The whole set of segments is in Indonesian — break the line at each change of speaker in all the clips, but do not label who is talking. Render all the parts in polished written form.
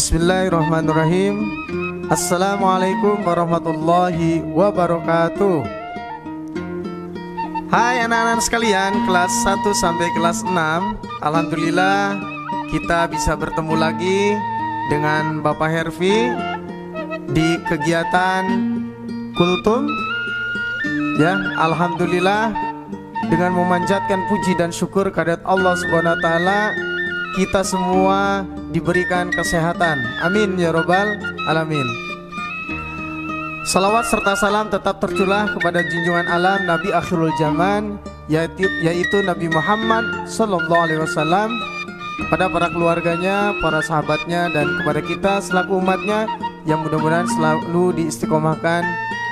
Bismillahirrahmanirrahim. Assalamualaikum warahmatullahi wabarakatuh. Hai anak-anak sekalian, kelas 1 sampai kelas 6. Alhamdulillah kita bisa bertemu lagi dengan Bapak Herfi di kegiatan Kultum. Ya, alhamdulillah dengan memanjatkan puji dan syukur kehadirat Allah Subhanahu wa taala, kita semua diberikan kesehatan. Amin ya robbal alamin. Salawat serta salam tetap tercurah kepada junjungan alam Nabi akhirul zaman, yaitu Nabi Muhammad sallallahu alaihi wasallam, kepada para keluarganya, para sahabatnya, dan kepada kita selaku umatnya yang mudah-mudahan selalu diistiqomahkan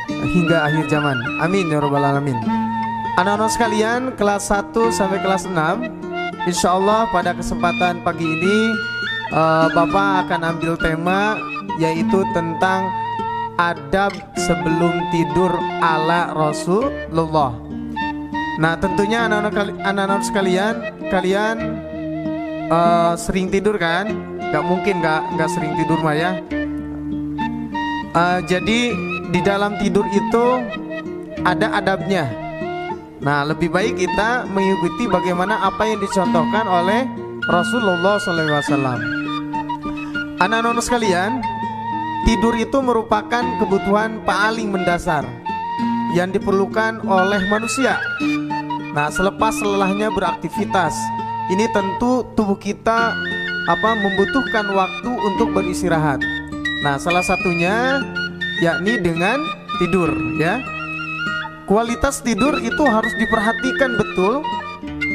hingga akhir zaman. Amin ya robbal alamin. Anak-anak sekalian, kelas 1 sampai kelas 6, insya Allah pada kesempatan pagi ini Bapak akan ambil tema, yaitu tentang adab sebelum tidur ala Rasulullah. Nah, tentunya anak-anak sekalian, kalian sering tidur kan? Gak mungkin gak sering tidur mah ya. Jadi di dalam tidur itu ada adabnya. Nah, lebih baik kita mengikuti bagaimana apa yang dicontohkan oleh Rasulullah SAW. Anak-anak sekalian, tidur itu merupakan kebutuhan paling mendasar yang diperlukan oleh manusia. Nah, selepas-lelahnya beraktivitas, ini tentu tubuh kita membutuhkan waktu untuk beristirahat. Nah, salah satunya yakni dengan tidur, ya. Kualitas tidur itu harus diperhatikan betul.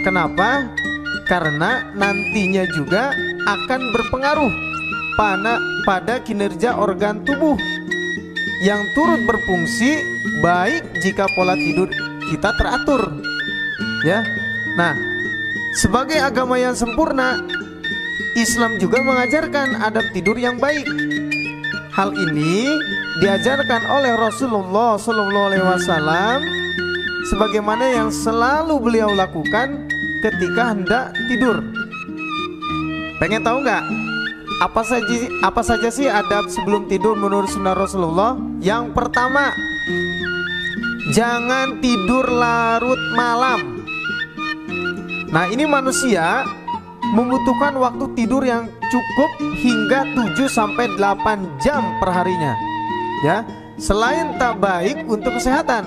Kenapa? Karena nantinya juga akan berpengaruh pada kinerja organ tubuh yang turut berfungsi baik jika pola tidur kita teratur, ya. Nah, sebagai agama yang sempurna, Islam juga mengajarkan adab tidur yang baik. Hal ini diajarkan oleh Rasulullah SAW sebagaimana yang selalu beliau lakukan ketika hendak tidur. Pengen tahu nggak apa saja sih adab sebelum tidur menurut sunnah Rasulullah? Yang pertama, jangan tidur larut malam. Nah, ini manusia membutuhkan waktu tidur yang cukup hingga 7-8 jam per harinya, ya. Selain tak baik untuk kesehatan,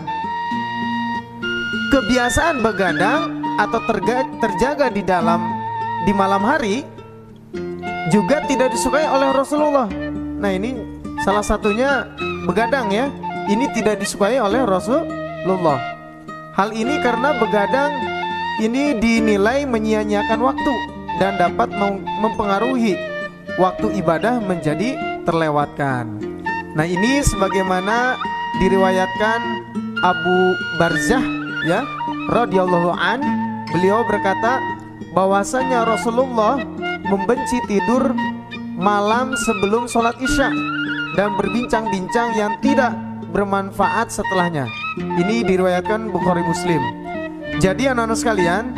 kebiasaan begadang atau terjaga di malam hari juga tidak disukai oleh Rasulullah. Nah, ini salah satunya begadang, ya. Ini tidak disukai oleh Rasulullah. Hal ini karena begadang ini dinilai menyia-nyiakan waktu dan dapat mempengaruhi waktu ibadah menjadi terlewatkan. Nah, ini sebagaimana diriwayatkan Abu Barzah, ya, radhiyallahu an, beliau berkata bahwasanya Rasulullah membenci tidur malam sebelum sholat isya dan berbincang-bincang yang tidak bermanfaat setelahnya. Ini diriwayatkan Bukhari Muslim. Jadi anak-anak sekalian,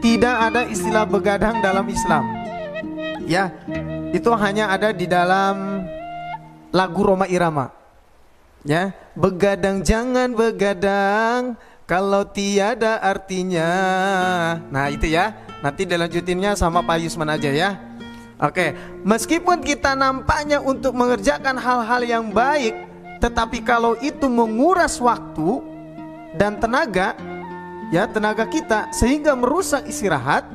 tidak ada istilah begadang dalam Islam, ya. Itu hanya ada di dalam lagu Roma Irama, ya. Begadang jangan begadang kalau tiada artinya. Nah, itu ya. Nanti dilanjutinnya sama Pak Yusman aja, ya. Oke, meskipun kita nampaknya untuk mengerjakan hal-hal yang baik, tetapi kalau itu menguras waktu dan tenaga, ya, tenaga kita, sehingga merusak istirahat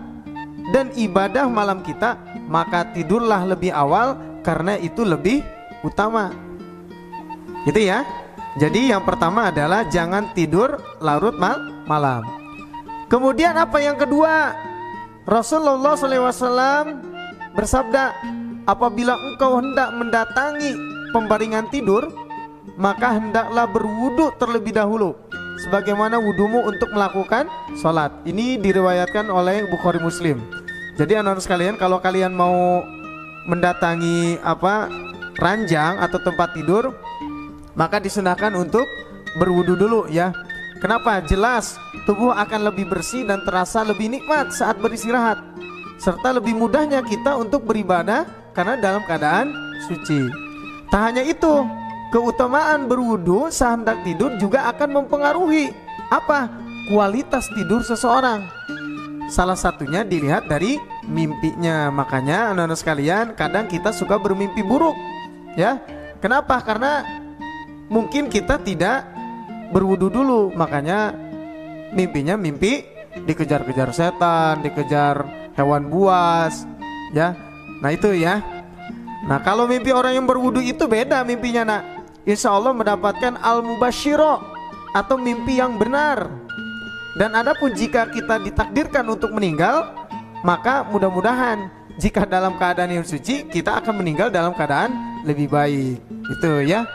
dan ibadah malam kita, maka tidurlah lebih awal karena itu lebih utama. Gitu ya. Jadi yang pertama adalah jangan tidur larut malam. Kemudian apa yang kedua? Rasulullah SAW bersabda, apabila engkau hendak mendatangi pembaringan tidur, maka hendaklah berwudu terlebih dahulu, sebagaimana wudumu untuk melakukan sholat. Ini diriwayatkan oleh Bukhari Muslim. Jadi anak-anak sekalian, kalau kalian mau mendatangi ranjang atau tempat tidur, maka disunahkan untuk berwudu dulu, ya. Kenapa? Jelas tubuh akan lebih bersih dan terasa lebih nikmat saat beristirahat, serta lebih mudahnya kita untuk beribadah karena dalam keadaan suci. Tak hanya itu, keutamaan berwudu sehendak tidur juga akan mempengaruhi apa? Kualitas tidur seseorang. Salah satunya dilihat dari mimpinya. Makanya anak-anak sekalian, kadang kita suka bermimpi buruk, ya. Kenapa? Karena mungkin kita tidak berwudu dulu, makanya mimpinya mimpi dikejar-kejar setan, dikejar hewan buas, ya. Nah itu ya. Nah kalau mimpi orang yang berwudu itu beda mimpinya, nak. Insya Allah mendapatkan al-mubasyiro atau mimpi yang benar. Dan adapun jika kita ditakdirkan untuk meninggal, maka mudah-mudahan jika dalam keadaan yang suci, kita akan meninggal dalam keadaan lebih baik. Itu ya.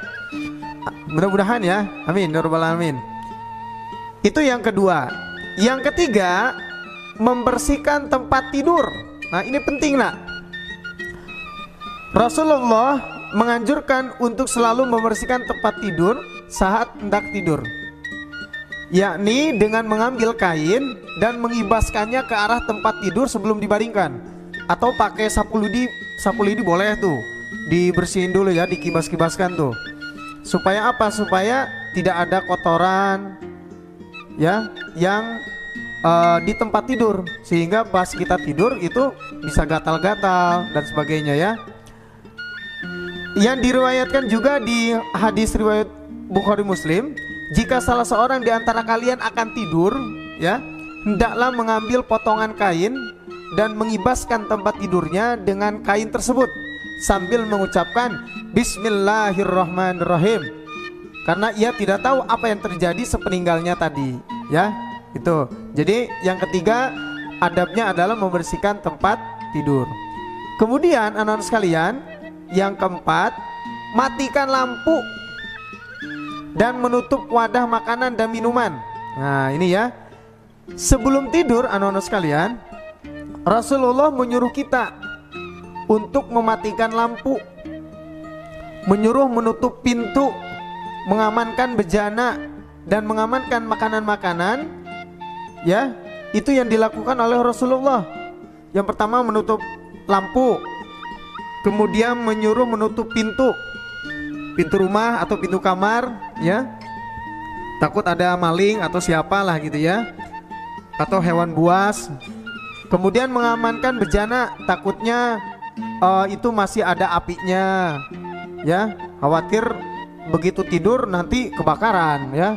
Mudah-mudahan ya. Amin ya rabbal alamin. Itu yang kedua. Yang ketiga, membersihkan tempat tidur. Nah ini penting, nak. Rasulullah menganjurkan untuk selalu membersihkan tempat tidur saat hendak tidur, yakni dengan mengambil kain dan mengibaskannya ke arah tempat tidur sebelum dibaringkan. Atau pakai sapu lidi boleh tuh, dibersihin dulu ya, dikibas-kibaskan tuh. Supaya apa? Supaya tidak ada kotoran ya yang di tempat tidur, sehingga pas kita tidur itu bisa gatal-gatal dan sebagainya ya. Yang diriwayatkan juga di hadis riwayat Bukhari Muslim, jika salah seorang di antara kalian akan tidur, ya, hendaklah mengambil potongan kain dan mengibaskan tempat tidurnya dengan kain tersebut sambil mengucapkan Bismillahirrahmanirrahim, karena ia tidak tahu apa yang terjadi sepeninggalnya tadi, ya. Itu. Jadi yang ketiga adabnya adalah membersihkan tempat tidur. Kemudian anak-anak sekalian, yang keempat, matikan lampu dan menutup wadah makanan dan minuman. Nah ini ya, sebelum tidur anak-anak sekalian, Rasulullah menyuruh kita untuk mematikan lampu, menyuruh menutup pintu, mengamankan bejana, dan mengamankan makanan-makanan. Ya, itu yang dilakukan oleh Rasulullah. Yang pertama menutup lampu, kemudian menyuruh menutup pintu rumah atau pintu kamar, ya, takut ada maling atau siapalah gitu ya, atau hewan buas. Kemudian mengamankan bejana, takutnya itu masih ada apinya, ya, khawatir begitu tidur nanti kebakaran, ya.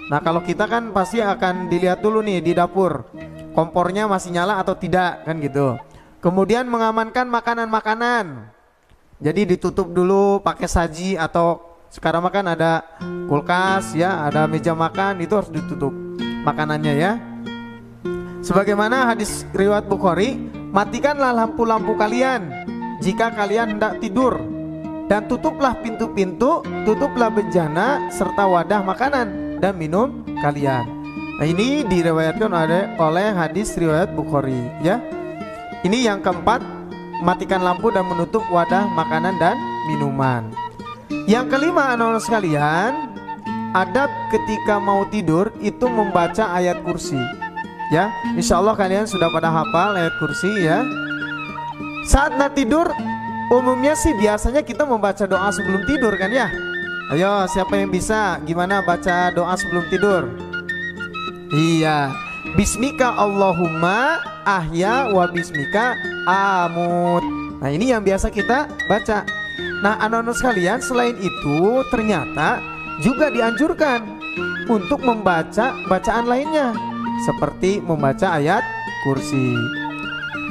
Nah kalau kita kan pasti akan dilihat dulu nih di dapur, kompornya masih nyala atau tidak, kan gitu. Kemudian mengamankan makanan-makanan, jadi ditutup dulu pakai saji, atau sekarang makan ada kulkas ya, ada meja makan, itu harus ditutup makanannya ya. Sebagaimana hadis riwayat Bukhari, matikanlah lampu-lampu kalian jika kalian hendak tidur, dan tutuplah pintu-pintu, tutuplah bejana serta wadah makanan dan minum kalian. Nah ini diriwayatkan oleh hadis riwayat Bukhari ya. Ini yang keempat, matikan lampu dan menutup wadah makanan dan minuman. Yang kelima anak-anak sekalian, adab ketika mau tidur itu membaca ayat kursi ya. Insya Allah kalian sudah pada hafal ayat kursi ya. Saat nak tidur umumnya sih biasanya kita membaca doa sebelum tidur kan ya. Ayo siapa yang bisa, gimana baca doa sebelum tidur? Iya, Bismika Allahumma ahya wa bismika amut. Nah ini yang biasa kita baca. Nah anak-anak sekalian, selain itu ternyata juga dianjurkan untuk membaca bacaan lainnya, seperti membaca ayat kursi.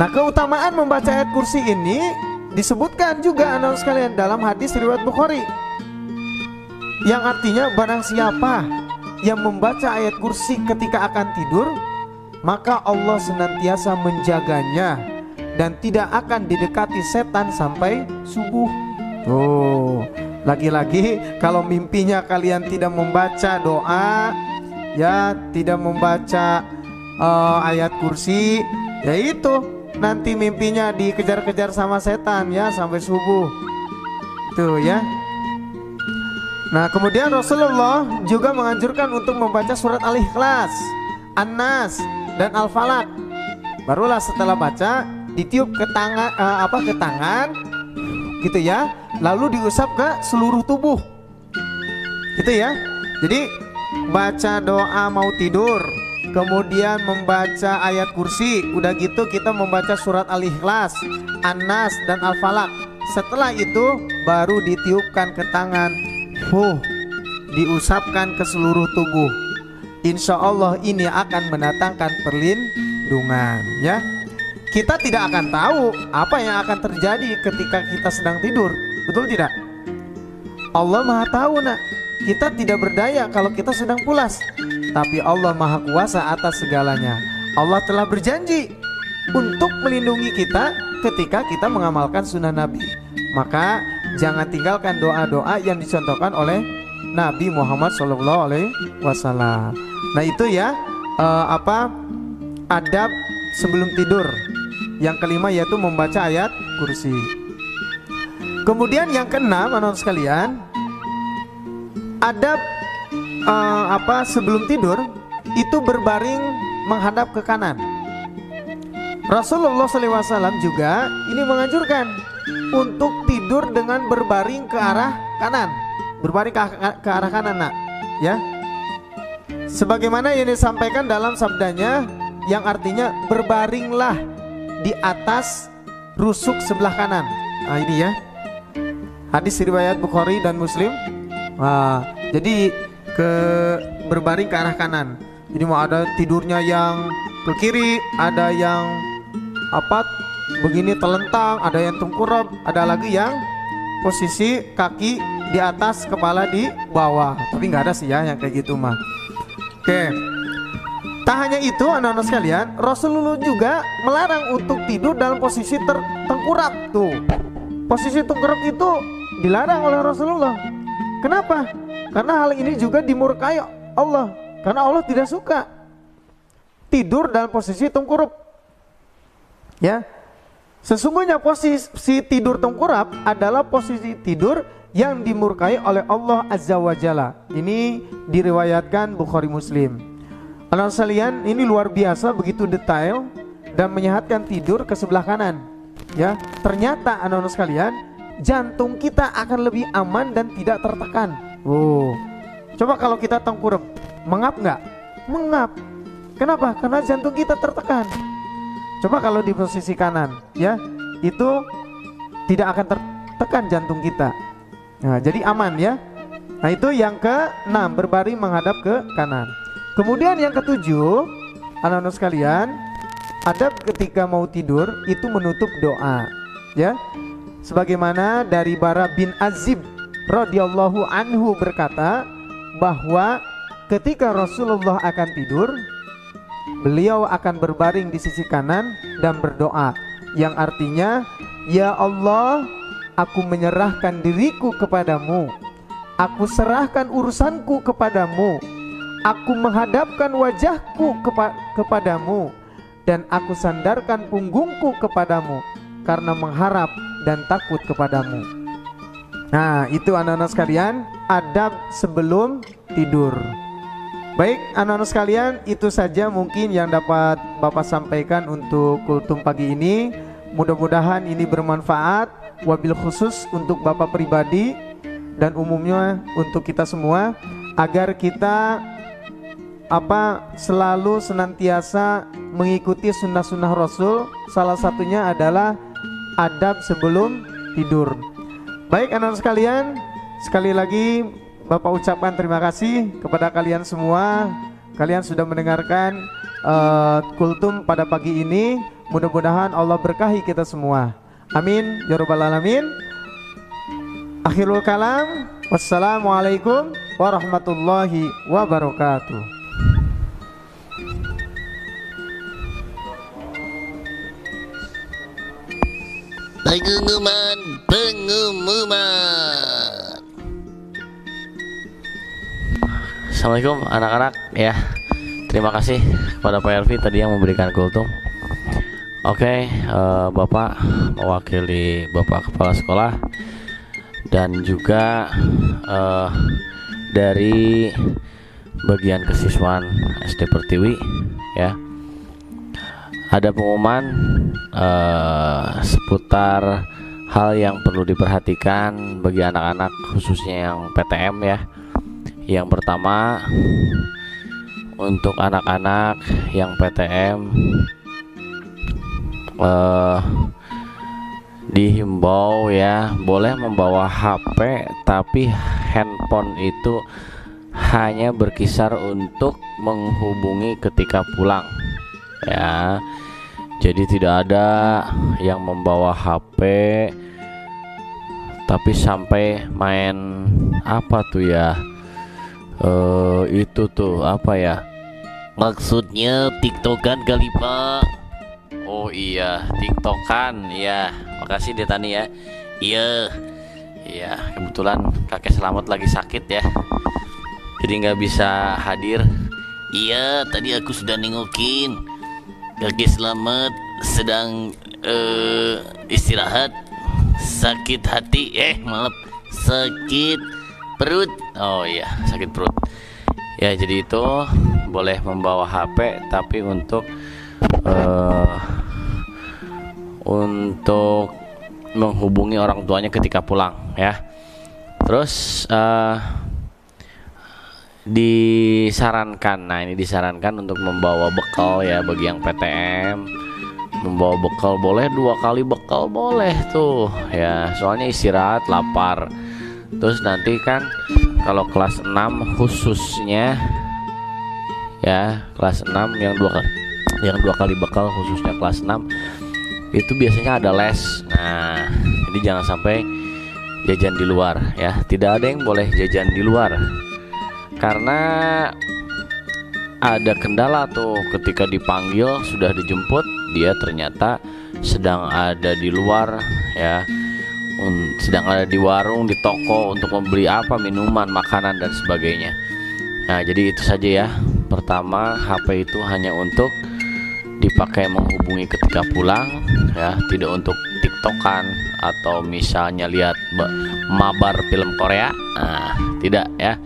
Nah keutamaan membaca ayat kursi ini disebutkan juga anak-anak sekalian dalam hadis riwayat Bukhari, yang artinya barang siapa yang membaca ayat kursi ketika akan tidur, maka Allah senantiasa menjaganya dan tidak akan didekati setan sampai subuh. Oh, lagi-lagi kalau mimpinya kalian tidak membaca doa, ya, tidak membaca ayat kursi, ya itu nanti mimpinya dikejar-kejar sama setan ya sampai subuh. Tuh ya. Nah kemudian Rasulullah juga menganjurkan untuk membaca surat Al-Ikhlas, An-Nas, dan Al-Falaq. Barulah setelah baca ditiup ke tangan, ke tangan gitu ya, lalu diusap ke seluruh tubuh. Gitu ya. Jadi baca doa mau tidur, kemudian membaca ayat kursi, udah gitu kita membaca surat Al-Ikhlas, An-Nas dan Al-Falaq. Setelah itu baru ditiupkan ke tangan, diusapkan ke seluruh tubuh. Insya Allah ini akan mendatangkan perlindungan ya. Kita tidak akan tahu apa yang akan terjadi ketika kita sedang tidur, betul tidak? Allah Maha tahu nak. Kita tidak berdaya kalau kita sedang pulas, tapi Allah Maha Kuasa atas segalanya. Allah telah berjanji untuk melindungi kita ketika kita mengamalkan sunnah Nabi. Maka jangan tinggalkan doa-doa yang dicontohkan oleh Nabi Muhammad SAW. Nah itu ya adab sebelum tidur. Yang kelima yaitu membaca ayat kursi. Kemudian yang keenam, anak-anak sekalian, adab sebelum tidur itu berbaring menghadap ke kanan. Rasulullah SAW juga ini menganjurkan untuk tidur dengan berbaring ke arah kanan, berbaring ke arah kanan nak, ya. Sebagaimana yang disampaikan dalam sabdanya yang artinya berbaringlah di atas rusuk sebelah kanan. Nah ini ya, hadis riwayat Bukhari dan Muslim. Jadi berbaring ke arah kanan. Jadi mau ada tidurnya yang ke kiri, ada yang begini telentang, ada yang tengkurap, ada lagi yang posisi kaki di atas, kepala di bawah. Tapi nggak ada sih ya yang kayak gitu mah. Oke. Tak hanya itu anak-anak sekalian, Rasulullah juga melarang untuk tidur dalam posisi tengkurap tuh. Posisi tengkurap itu dilarang oleh Rasulullah. Kenapa? Karena hal ini juga dimurkai Allah. Karena Allah tidak suka tidur dalam posisi tengkurap. Ya. Sesungguhnya posisi tidur tengkurap adalah posisi tidur yang dimurkai oleh Allah Azza wa Jalla. Ini diriwayatkan Bukhari Muslim. Anak sekalian, ini luar biasa, begitu detail dan menyehatkan tidur ke sebelah kanan. Ya, ternyata anak-anak sekalian, jantung kita akan lebih aman dan tidak tertekan. Coba kalau kita tengkurap, mengap nggak? Mengap. Kenapa? Karena jantung kita tertekan. Coba kalau di posisi kanan, ya, itu tidak akan tertekan jantung kita. Nah, jadi aman ya. Nah itu yang ke-6, berbaring menghadap ke kanan. Kemudian yang ke-7, anak-anak sekalian, adab ketika mau tidur itu menutup doa, ya. Sebagaimana dari Bara bin Azib radhiyallahu anhu berkata bahwa ketika Rasulullah akan tidur, beliau akan berbaring di sisi kanan dan berdoa, yang artinya, ya Allah, aku menyerahkan diriku kepadamu, aku serahkan urusanku kepadamu, aku menghadapkan wajahku kepadamu, dan aku sandarkan punggungku kepadamu karena mengharap dan takut kepadamu. Nah itu anak-anak sekalian, adab sebelum tidur. Baik anak-anak sekalian, itu saja mungkin yang dapat Bapak sampaikan untuk kultum pagi ini. Mudah-mudahan ini bermanfaat, wabil khusus untuk Bapak pribadi dan umumnya untuk kita semua, agar kita selalu senantiasa mengikuti sunnah-sunnah Rasul. Salah satunya adalah adab sebelum tidur. Baik anak-anak sekalian, sekali lagi Bapak ucapkan terima kasih kepada kalian semua. Kalian sudah mendengarkan kultum pada pagi ini. Mudah-mudahan Allah berkahi kita semua. Amin ya rabbal alamin. Akhirul kalam, wassalamualaikum warahmatullahi wabarakatuh.
Pengumuman. Assalamualaikum anak-anak ya. Terima kasih kepada Pak Elvi tadi yang memberikan kultum. Oke, Bapak mewakili Bapak Kepala Sekolah dan juga dari bagian kesiswaan SD Pertiwi ya. Ada pengumuman seputar hal yang perlu diperhatikan bagi anak-anak khususnya yang PTM ya. Yang pertama, untuk anak-anak yang PTM dihimbau ya, boleh membawa HP, tapi handphone itu hanya berkisar untuk menghubungi ketika pulang ya. Jadi tidak ada yang membawa HP tapi sampai main apa tuh ya, itu tuh apa ya, maksudnya TikTokan kali Pak. Oh iya, TikTokan ya. Makasih Detani ya. Iya. Iya, kebetulan kakek Selamat lagi sakit ya, jadi nggak bisa hadir. Iya, tadi aku sudah nengokin kakek Selamat sedang istirahat, sakit hati, maaf, sakit perut. Oh iya, sakit perut. Ya, jadi itu boleh membawa HP tapi untuk menghubungi orang tuanya ketika pulang ya. Terus disarankan untuk membawa bekal ya bagi yang PTM. Membawa bekal boleh, 2 kali bekal boleh tuh ya, soalnya istirahat lapar. Terus nanti kan kalau kelas 6 khususnya ya, kelas 6 yang 2 kali bekal khususnya kelas 6 itu biasanya ada les. Nah, jadi jangan sampai jajan di luar ya. Tidak ada yang boleh jajan di luar karena ada kendala tuh ketika dipanggil sudah dijemput, dia ternyata sedang ada di luar ya, sedang ada di warung, di toko untuk membeli apa, minuman, makanan dan sebagainya. Nah, jadi itu saja ya. Pertama, HP itu hanya untuk dipakai menghubungi ketika pulang ya, tidak untuk TikTokan atau misalnya lihat mabar film Korea. Nah, tidak ya.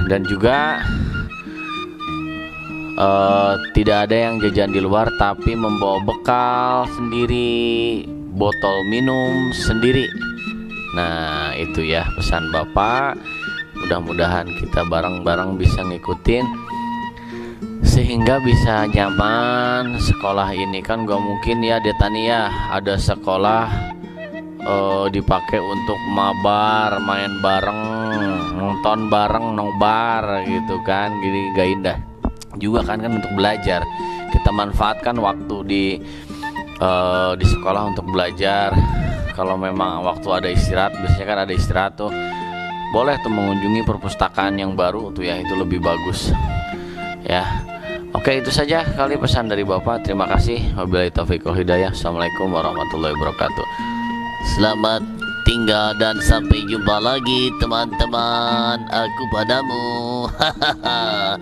Dan juga tidak ada yang jajan di luar tapi membawa bekal sendiri, botol minum sendiri. Nah, itu ya pesan Bapak. Mudah-mudahan kita bareng-bareng bisa ngikutin sehingga bisa nyaman. Sekolah ini kan gak mungkin ya Detani ya, ada sekolah dipakai untuk mabar, main bareng, nonton bareng, nobar gitu kan. Gini gak indah juga kan untuk belajar. Kita manfaatkan waktu di sekolah untuk belajar. Kalau memang waktu ada istirahat, biasanya kan ada istirahat tuh, boleh tuh mengunjungi perpustakaan yang baru tuh ya, itu lebih bagus ya. Oke, itu saja kali pesan dari Bapak. Terima kasih. Wabillahi taufiq wal hidayah. Assalamualaikum warahmatullahi wabarakatuh. Selamat tinggal dan sampai jumpa lagi teman-teman. Aku padamu. Hahaha.